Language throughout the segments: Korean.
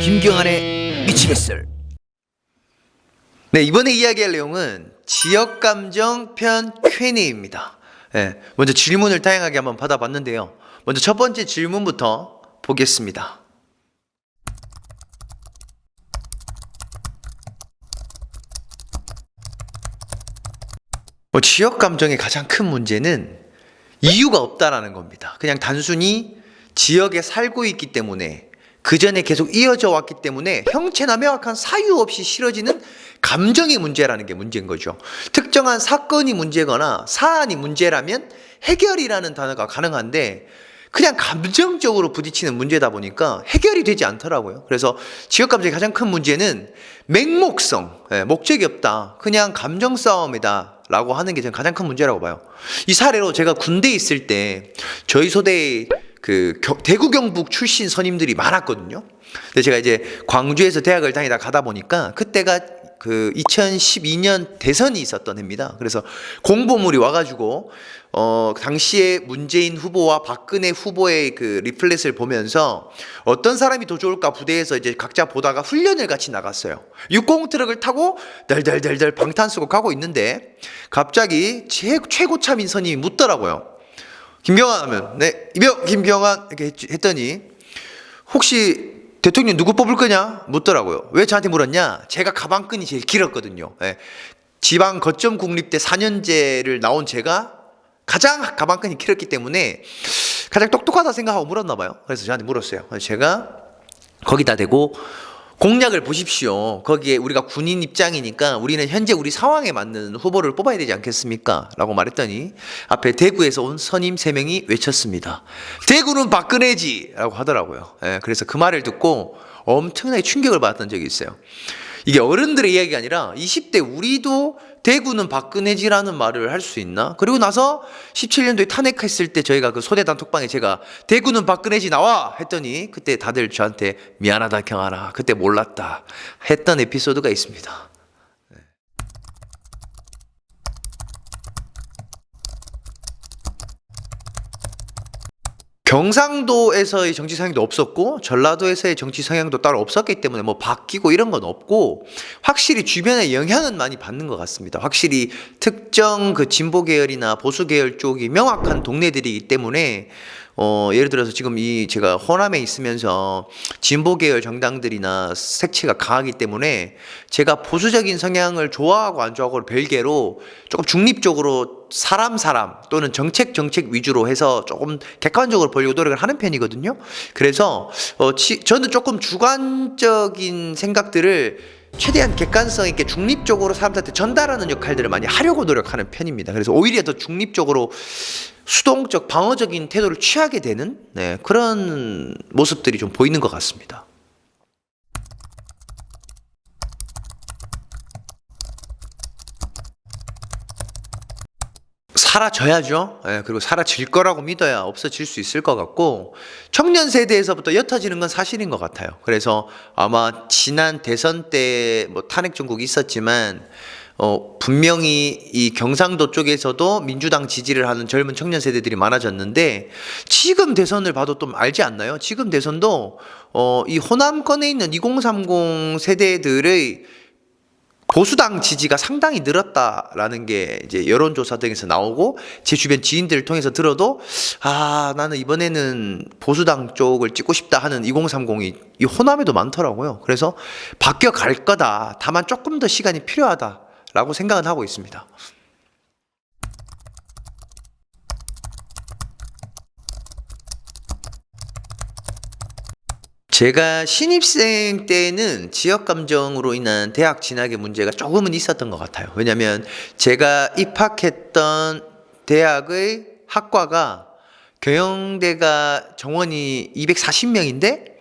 김경환의 미치겠을. 네, 이번에 이야기할 내용은 지역감정 편 Q&A입니다. 네, 먼저 질문을 다양하게 한번 받아봤는데요. 먼저 첫 번째 질문부터 보겠습니다. 지역감정의 가장 큰 문제는 이유가 없다라는 겁니다. 그냥 단순히 지역에 살고 있기 때문에, 그 전에 계속 이어져 왔기 때문에 형체나 명확한 사유 없이 싫어지는 감정의 문제라는 게 문제인 거죠. 특정한 사건이 문제거나 사안이 문제라면 해결이라는 단어가 가능한데, 그냥 감정적으로 부딪히는 문제다 보니까 해결이 되지 않더라고요. 그래서 지역감정의 가장 큰 문제는 맹목성, 목적이 없다, 그냥 감정 싸움이다 라고 하는 게 저는 가장 큰 문제라고 봐요. 이 사례로 제가 군대에 있을 때 저희 소대에 대구 경북 출신 선임들이 많았거든요. 근데 제가 이제 광주에서 대학을 다니다 가다 보니까 그때가 2012년 대선이 있었던 해입니다. 그래서 공보물이 와가지고 당시에 문재인 후보와 박근혜 후보의 리플렛을 보면서 어떤 사람이 더 좋을까 부대에서 이제 각자 보다가 훈련을 같이 나갔어요. 60 트럭을 타고 덜덜덜덜 방탄 쓰고 가고 있는데 갑자기 최고참인 선임이 묻더라고요. 김경환 하면, 네, 이병 김경환 이렇게 했더니 혹시 대통령 누구 뽑을 거냐 묻더라고요. 왜 저한테 물었냐? 제가 가방끈이 제일 길었거든요. 네. 지방 거점 국립대 4년제를 나온 제가 가장 가방끈이 길었기 때문에 가장 똑똑하다 생각하고 물었나 봐요. 그래서 저한테 물었어요. 그래서 제가 거기다 대고 공약을 보십시오. 거기에 우리가 군인 입장이니까 우리는 현재 우리 상황에 맞는 후보를 뽑아야 되지 않겠습니까? 라고 말했더니 앞에 대구에서 온 선임 3명이 외쳤습니다. 대구는 박근혜지! 라고 하더라고요. 그래서 그 말을 듣고 엄청나게 충격을 받았던 적이 있어요. 이게 어른들의 이야기가 아니라 20대 우리도 대구는 박근혜지라는 말을 할 수 있나? 그리고 나서 17년도에 탄핵했을 때 저희가 소대 단톡방에 제가 대구는 박근혜지 나와! 했더니 그때 다들 저한테 미안하다 경환아, 그때 몰랐다 했던 에피소드가 있습니다. 경상도에서의 정치 성향도 없었고 전라도에서의 정치 성향도 따로 없었기 때문에 바뀌고 이런 건 없고, 확실히 주변의 영향은 많이 받는 것 같습니다. 확실히 특정 진보 계열이나 보수 계열 쪽이 명확한 동네들이기 때문에 예를 들어서 지금 제가 호남에 있으면서 진보 계열 정당들이나 색채가 강하기 때문에 제가 보수적인 성향을 좋아하고 안 좋아하고를 별개로 조금 중립적으로 사람 또는 정책 위주로 해서 조금 객관적으로 보려고 노력을 하는 편이거든요. 그래서 저는 조금 주관적인 생각들을 최대한 객관성 있게 중립적으로 사람들한테 전달하는 역할들을 많이 하려고 노력하는 편입니다. 그래서 오히려 더 중립적으로 수동적 방어적인 태도를 취하게 되는 그런 모습들이 좀 보이는 것 같습니다. 사라져야죠. 그리고 사라질 거라고 믿어야 없어질 수 있을 것 같고, 청년 세대에서부터 옅어지는 건 사실인 것 같아요. 그래서 아마 지난 대선 때 탄핵 정국이 있었지만 분명히 이 경상도 쪽에서도 민주당 지지를 하는 젊은 청년 세대들이 많아졌는데, 지금 대선을 봐도 좀 알지 않나요? 지금 대선도 이 호남권에 있는 2030 세대들의 보수당 지지가 상당히 늘었다라는 게 이제 여론조사 등에서 나오고, 제 주변 지인들을 통해서 들어도 나는 이번에는 보수당 쪽을 찍고 싶다 하는 2030이 이 호남에도 많더라고요. 그래서 바뀌어 갈 거다, 다만 조금 더 시간이 필요하다라고 생각은 하고 있습니다. 제가 신입생 때는 지역감정으로 인한 대학 진학의 문제가 조금은 있었던 것 같아요. 왜냐하면 제가 입학했던 대학의 학과가 경영대가 정원이 240명인데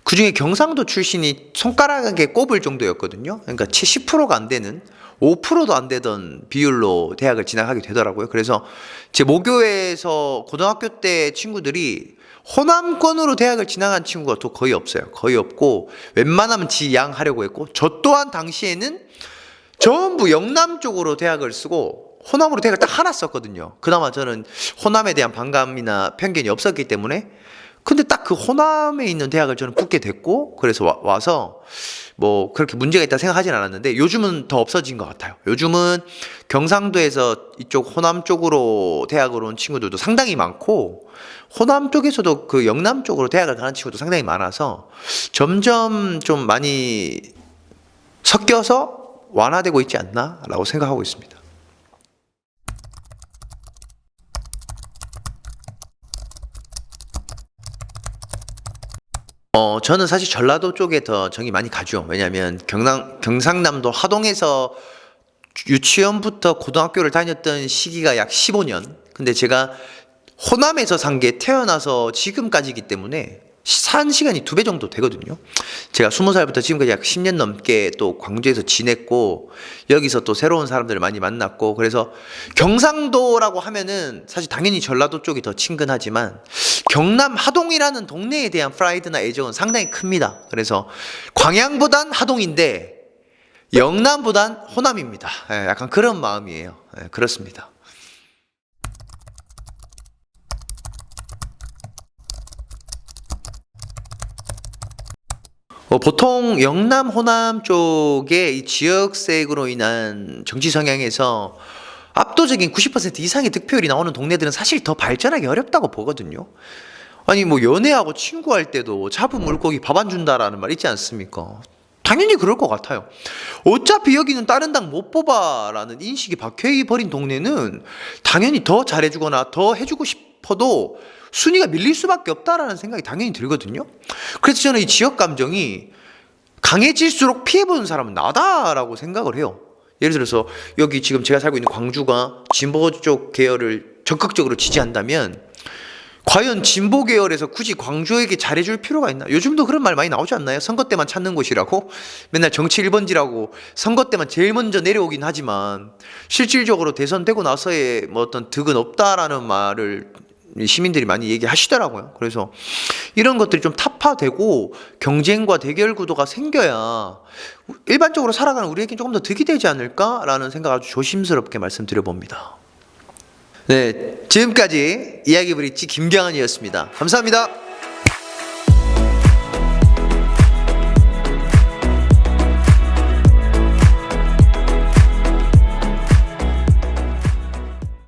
그중에 경상도 출신이 손가락에 꼽을 정도였거든요. 그러니까 채 10%가 안 되는, 5%도 안 되던 비율로 대학을 진학하게 되더라고요. 그래서 제 모교에서 고등학교 때 친구들이 호남권으로 대학을 진학한 친구가 또 거의 없어요. 거의 없고 웬만하면 지양하려고 했고, 저 또한 당시에는 전부 영남 쪽으로 대학을 쓰고 호남으로 대학을 딱 하나 썼거든요. 그나마 저는 호남에 대한 반감이나 편견이 없었기 때문에 근데 딱 그 호남에 있는 대학을 저는 붙게 됐고, 그래서 와서 뭐 그렇게 문제가 있다 생각하진 않았는데, 요즘은 더 없어진 것 같아요. 요즘은 경상도에서 이쪽 호남 쪽으로 대학을 온 친구들도 상당히 많고, 호남 쪽에서도 그 영남 쪽으로 대학을 가는 친구도 상당히 많아서 점점 좀 많이 섞여서 완화되고 있지 않나라고 생각하고 있습니다. 저는 사실 전라도 쪽에 더 정이 많이 가죠. 왜냐하면 경상남도 하동에서 유치원부터 고등학교를 다녔던 시기가 약 15년. 근데 제가 호남에서 산 게 태어나서 지금까지이기 때문에 산 시간이 2배 정도 되거든요. 제가 20살부터 지금까지 약 10년 넘게 또 광주에서 지냈고, 여기서 또 새로운 사람들을 많이 만났고, 그래서 경상도라고 하면은 사실 당연히 전라도 쪽이 더 친근하지만, 경남 하동이라는 동네에 대한 프라이드나 애정은 상당히 큽니다. 그래서 광양보단 하동인데 영남보단 호남입니다. 약간 그런 마음이에요. 그렇습니다. 보통 영남, 호남 쪽의 이 지역색으로 인한 정치 성향에서 압도적인 90% 이상의 득표율이 나오는 동네들은 사실 더 발전하기 어렵다고 보거든요. 아니 뭐 연애하고 친구할 때도 잡은 물고기 밥 안 준다라는 말 있지 않습니까? 당연히 그럴 것 같아요. 어차피 여기는 다른 당 못 뽑아라는 인식이 박혀버린 동네는 당연히 더 잘해주거나 더 해주고 싶어도 순위가 밀릴 수밖에 없다라는 생각이 당연히 들거든요. 그래서 저는 이 지역 감정이 강해질수록 피해보는 사람은 나다라고 생각을 해요. 예를 들어서 여기 지금 제가 살고 있는 광주가 진보 쪽 계열을 적극적으로 지지한다면 과연 진보 계열에서 굳이 광주에게 잘해줄 필요가 있나? 요즘도 그런 말 많이 나오지 않나요? 선거 때만 찾는 곳이라고? 맨날 정치 1번지라고 선거 때만 제일 먼저 내려오긴 하지만 실질적으로 대선되고 나서의 뭐 어떤 득은 없다라는 말을 시민들이 많이 얘기하시더라고요. 그래서 이런 것들이 좀 타파되고 경쟁과 대결 구도가 생겨야 일반적으로 살아가는 우리에게 조금 더 득이 되지 않을까라는 생각 아주 조심스럽게 말씀드려 봅니다. 네, 지금까지 이야기 브릿지 김경환이었습니다. 감사합니다.